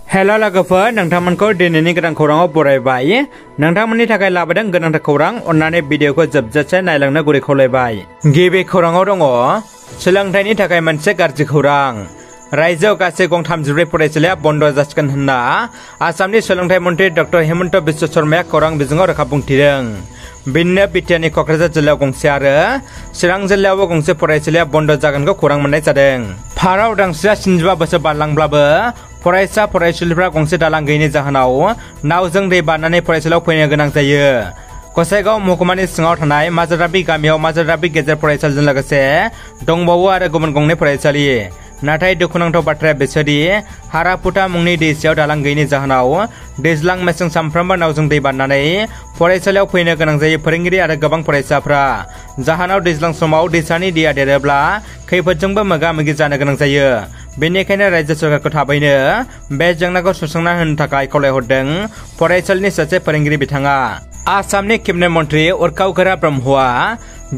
Hello logoफोर नोंथांमोनखौ दिनैनि गोदान खौराङाव बरायबाय। नोंथांमोननि थाखाय लाबोदों गोनांथार खौरां, अन्नानै भिडिअखौ जोबजासे नायलांनो गुरै खावलायबाय। गिबि खौराङाव दङ सोलोंथाइनि थाखाय मोनसे गाज्रि खौरां। रायजोआव गासै गं 34 फरायसालिया बन्द जासिगोन होनना आसामनि सोलोंथाइ मन्थ्रि डक्टर हेमन्त बिश्व शर्माया खौरां बिजोङाव रोखा बुंथिदों। बिदिनो बिटिआरनि क'क्राझार जिल्लायाव गंसे आरो चिरां जिल्लायावबो गंसे फरायसालिया बन्द जागोनखौ खौरां मोननाय जादों। भारत उदांस्रिया 75 बोसोर बारलांब्लाबो फरायसा फरायसुलिफ्रा गंसे दालां गैयैनि जाहोनाव नावजों दै बारनानै फरायसालियाव फैनो गोनां जायो। गसाइगाव महकुमानि सिङाव थानाय माजराबि गामियाव माजराबि गेजेर फरायसालिजों लोगोसे दंबावो आरो गुबुन गंनै फरायसालि। नाथाय दुखुनांथाव बाथ्राया बेसोदि हारापुटा मुंनि दैसायाव दालां गैयैनि जाहोनाव दैज्लां मेसें सानफ्रोमबो नावजों दै बारनानै फरायसालियाव फैनो गोनां जायो फोरोंगिरि आरो गोबां फरायसाफ्रा। जाहोनाव दैज्लां समाव दैसानि दैया देरोब्ला खैफोदजोंबो मोगा मोगि जानो गोनां जायो। बेनिखायनो रायजो सरकारखौ थाबैनो बे जेंनाखौ सुस्रांना होनो थाखाय खावलायहरदों फरायसालिनि सासे फोरोंगिरि बिथाङा। आसामनि केबिनेट मन्थ्रि उरखाव गोरा ब्रह्मआ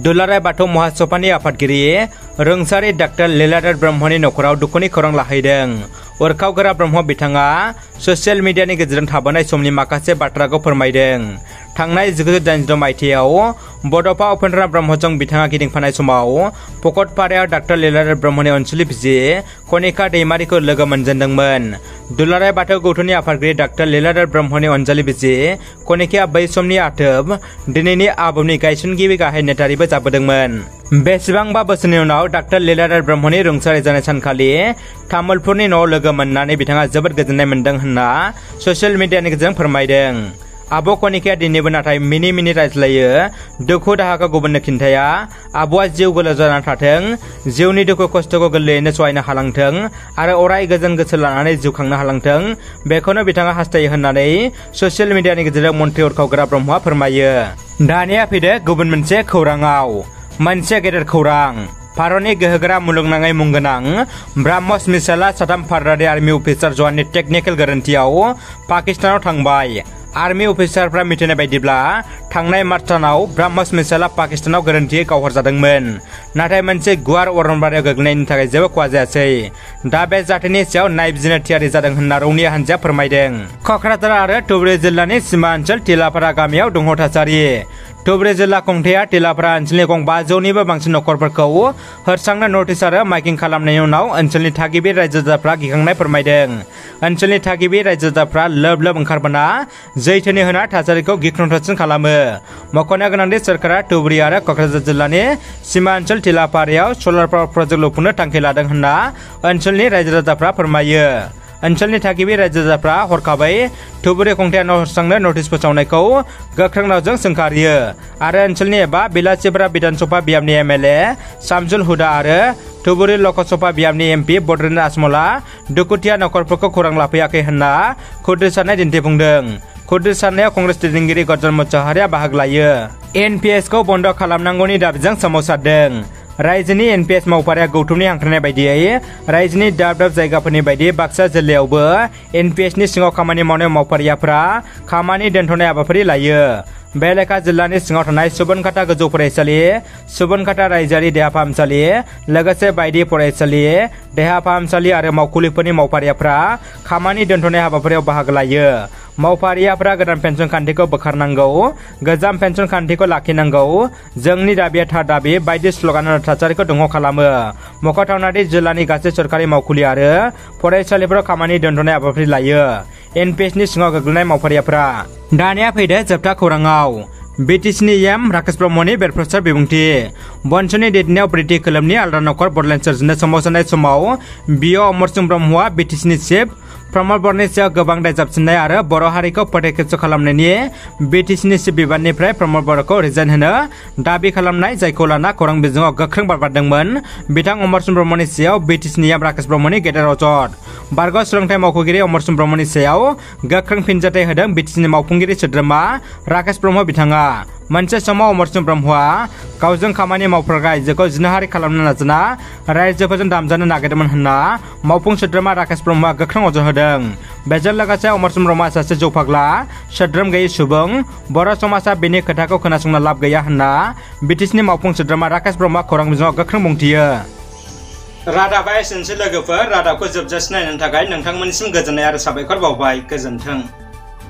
दुलाराय बाथौ महासभानि आफादगिरि रुंसारि डाक्टर लीलाधर ब्रह्मनि नखराव दुखुनि खौरां लाहैदों। उरखाव गोरा ब्रह्म बिथाङा ससियेल मिडियानि गेजेरजों थाबोनाय समनि माखासे बाथ्राखौ फोरमायदों। थांनाय 1986 मायथाइयाव बड'फा उपेन्द्र ब्रह्मजों बिथाङा गिदिंफानाय समाव पकटपारायाव डाक्टर लीलाधर ब्रह्मनि अनसुलि बिसि कनिका दैमारिखौ लोगो मोनजेनदोंमोन। दुलाराय बाथौ गौथुमनि आफादगिरि डाक्टर लीलाधर ब्रह्मनि अनजालि बिसि कनिकाया बै समनि आथोब दिनैनि आबुनि गायसनगिरि गाहाय नेतारिबो जाबोदोंमोन। बेसेबांबा बोसोरनि उनाव डाक्टर लीलाधर ब्रह्मनि रुंसारि जानाय सानखालि तामुलपुरनि न'आव लोगो मोननानै बिथाङा जोबोद गोजोननाय मोनदों होनना ससियेल मिडियानि गेजेरजों फोरमायदों। आब' कनिकाया दिनैबो नाथाय मिनि रायज्लायो, दुखु दाहाखौ गुबुननो खिन्थाया। आब'आ जिउ गोलाव जानानै थाथों, जिउनि दुखु खस्थ'खौ गोरलैयैनो सहायनो हालांथों आरो अराय गोजोन गोसो लानानै जिउ खांनो हालांथों, बेखौनो बिथाङा हास्थायो होननानै ससियेल मिडियानि गेजेरजों मन्थ्रि उरखाव गोरा ब्रह्मआ फोरमायो। दानिया फैदो गुबुन मोनसे खौराङाव। मोनसे गेदेर खौरां। भारतनि गोहोगोरा मुलुगनाङै मुंगोनां ब्राह्मस मिसाइलआ साथाम भारतारि आर्मि अफिसार जवाननि टेकनिकेल गोरोन्थियाव पाकिस्तानाव थांबाय। आर्मि अफिसारफ्रा मिथिनाय बायदिब्ला थांनाय मार्च दानाव ब्राह्मस मिसाइलआ पाकिस्तानाव गोरोन्थियै गावहरजादोंमोन। नाथाय मोनसे गुवार अरनबारियाव गोग्लैनायनि थाखाय जेबो खहा जायासै। दा बे जाथायनि सायाव नायबिजिरनो थियारि जादों होनना रौनिया हान्जाया फोरमायदों। क'क्राझार आरो धुबुरी जिल्लानि सिमा ओनसोल टिलापारा गामियाव दङ थासारि। धुबुरी जिल्ला खुंथाया टिलापारा ओनसोलनि गं 500निबो बांसिन नखरफोरखौ होस्रांनो नटिस आरो माइकिं खालामनायनि उनाव ओनसोलनि थागिबि रायजो राजाफ्रा गिखांनाय फोरमायदों। ओनसोलनि थागिबि रायजो राजाफ्रा लोब लोब ओंखारबोना जैथोनि होना थासारिखौ गिख्रंथावसिन खालामो। मख'नो गोनांदि सोरखारा धुबुरी आरो क'क्राझार जिल्लानि सिमा ओनसोल टिलापारायाव सलार पावार प्रजेक्ट लुफुंनो थांखि लादों होनना ओनसोलनि रायजो राजाफ्रा फोरमायो। ओनसोलनि थागिबि रायजो राजाफ्रा हरखाबै धुबुरी खुंथायाव होस्रांनो नटिस फोसावनायखौ गोख्रों रावजों सोंखारियो आरो ओनसोलनि एबा बिलासिपारा बिधानसभा बियाबनि एमएलए शामसुल हुदा आरो धुबुरी लकसभा बियाबनि एमपि बद्रीनाथ आजमलआ दुखुथिया नखरफोरखौ खौरां लाफैयाखै होनना खुद्रिस साननाय दिन्थिफुंदों। खुद्रिस साननायाव कंग्रेस दैदेनगिरि गजल मुसाहारिया बाहागो लायो। एनपिएसखौ बन्द खालामनांगौनि दाबिजों सोमावसारदों। रायजोनि एनपिएस मावफारिया गौथुमनि हांख्रायनाय बायदियै रायजोनि दाब जायगाफोरनि बायदि बाक्सा जिल्लायावबो एनपिएसनि सिङाव खामानि मावनाय मावफारियाफ्रा खामानि दोनथ'नाय हाबाफारि लायो। बे लेखा जिल्लानि सिङाव थानाय सुबनखाता गोजौ फरायसालि, सुबनखाता रायजोआरि देहा फाहामसालि, लोगोसे बायदि फरायसालि, देहा फाहामसालि आरो मावखुलिफोरनि मावफारियाफ्रा खामानि दोनथ'नाय हाबाफारियाव बाहागो लायो। मावफारियाफ्रा गोदान पेन्सन खान्थिखौ बोखारनांगौ, गोजाम पेन्सन खान्थिखौ लाखिनांगौ, जोंनि दाबिया थार दाबि बायदि स्लगान आरो थासारिखौ दङ खालामो। मख'थावनादि जिल्लानि गासै सरकारि मावखुलि आरो फरायसालिफोराव खामानि दोनथ'नाय हाबाफारि लायो एनपिएसनि सिङाव गोग्लैनाय मावफारियाफ्रा। दानिया फैदो जोबथा खौराङाव। बिटिसिनि एम राकेश ब्रह्मनि बेरफ्रुसार बिबुंथि। बनस'नि दैदेननायाव ब्रिटिश खोलोबनि आलादा नखर बडलेण्ड सोरजिनो सोमावसारनाय समाव बिअ अमरसिं ब्रह्मआ बिटिसिनि चिफ प्रमद बर'नि सायाव गोबां दाय जाबसिननाय आरो बर' हारिखौ फोथायखेबस' खालामनायनि बिटिसिनि चिफ बिबाननिफ्राय प्रमद बर'खौ रिजाइन होनो दाबि खालामनाय, जायखौ लाना खौरां बिजोङाव गोख्रों बारबारदोंमोन। बिथां अमरसिं ब्रह्मनि सायाव बिटिसिनि एम राकेश ब्रह्मनि गेदेर अजद। बारग' सोलोंथाइ मावख'गिरि अमरसिं ब्रह्मनि सायाव गोख्रों फिनजाथाय होदों बिटिसिनि मावफुंगिरि सोद्रोमा राकेश ब्रह्म बिथाङा। मोनसे समाव अमरसिं ब्रह्मआ गावजों खामानि मावफाग्रा आइजोखौ जिनाहारि खालामनो नाजाना रायजोफोरजों दामजानो नागिरदोंमोन होनना मावफुं सोद्रोमा राकेश ब्रह्मआ गोख्रों अजद होदों। बेजों लोगोसे अमरसिं ब्रह्मआ सासे जौ फाग्ला, सोद्रोम गैयै सुबुं, बर' समाजा बेनि खोथाखौ खोनासंना लाब गैया होनना बिटिसिनि मावफुं सोद्रोमा राकेश ब्रह्मआ खौरां बिजोङाव गोख्रों बुंथियो। रादाबा एसेनोसै लोगोफोर रादाबखौ जोबजासिम नायनायनि थाखाय नोंथांमोननिसिम गोजोननाय आरो साबायखर बावबाय गोजोन्थों।